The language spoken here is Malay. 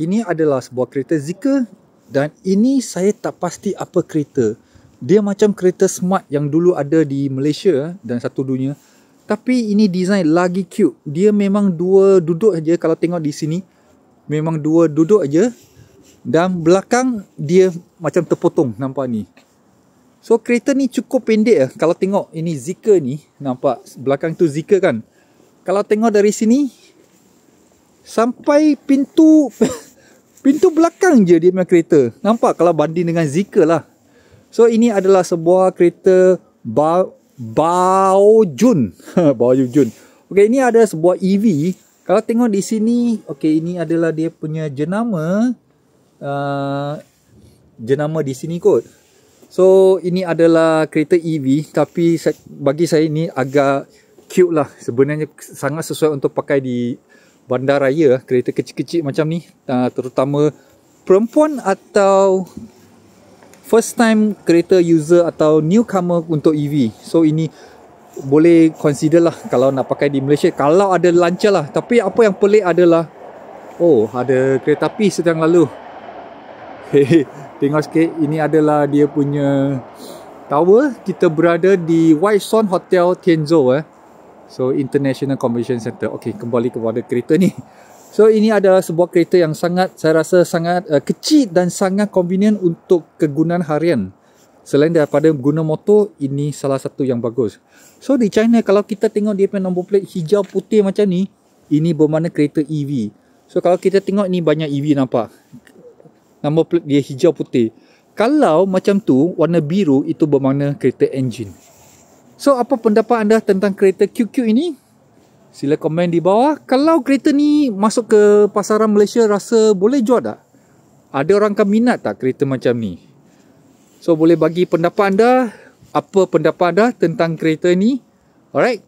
ini adalah sebuah kereta Zeekr dan ini saya tak pasti apa kereta. Dia macam kereta smart yang dulu ada di Malaysia dan satu dunia. Tapi ini design lagi cute. Dia memang dua duduk aja kalau tengok di sini. Memang dua duduk aja. Dan belakang dia macam terpotong nampak ni. So kereta ni cukup pendek kalau tengok ini Zeekr ni. Nampak belakang tu Zeekr kan. Kalau tengok dari sini sampai pintu pintu belakang je dia punya kereta. Nampak kalau banding dengan Zeekr lah. So ini adalah sebuah kereta Baojun. Baojun. Okey, ini ada sebuah EV. Kalau tengok di sini, okey, ini adalah dia punya jenama. Jenama di sini kot. So ini adalah kereta EV, tapi bagi saya ini agak cute lah. Sebenarnya sangat sesuai untuk pakai di bandaraya, kereta kecil-kecil macam ni, terutama perempuan atau first time kereta user atau newcomer untuk EV. So ini boleh consider lah kalau nak pakai di Malaysia, kalau ada lancar lah. Tapi apa yang pelik adalah, oh, ada kereta api sedang lalu. Tengok sikit, ini adalah dia punya tower. Kita berada di White Swan Hotel Tianzhou. So International Convention Center. Okey, kembali kepada kereta ni. So ini adalah sebuah kereta yang sangat, saya rasa sangat kecil dan sangat convenient untuk kegunaan harian. Selain daripada guna motor, ini salah satu yang bagus. So di China, kalau kita tengok dia punya nombor plate hijau putih macam ni, ini bermakna kereta EV. So kalau kita tengok ni banyak EV nampak. Nombor plate dia hijau putih. Kalau macam tu, warna biru, itu bermakna kereta engine. So apa pendapat anda tentang kereta QQ ini? Sila komen di bawah. Kalau kereta ni masuk ke pasaran Malaysia, rasa boleh jual tak? Ada orang akan minat tak kereta macam ni? So boleh bagi pendapat anda. Apa pendapat anda tentang kereta ni? Alright.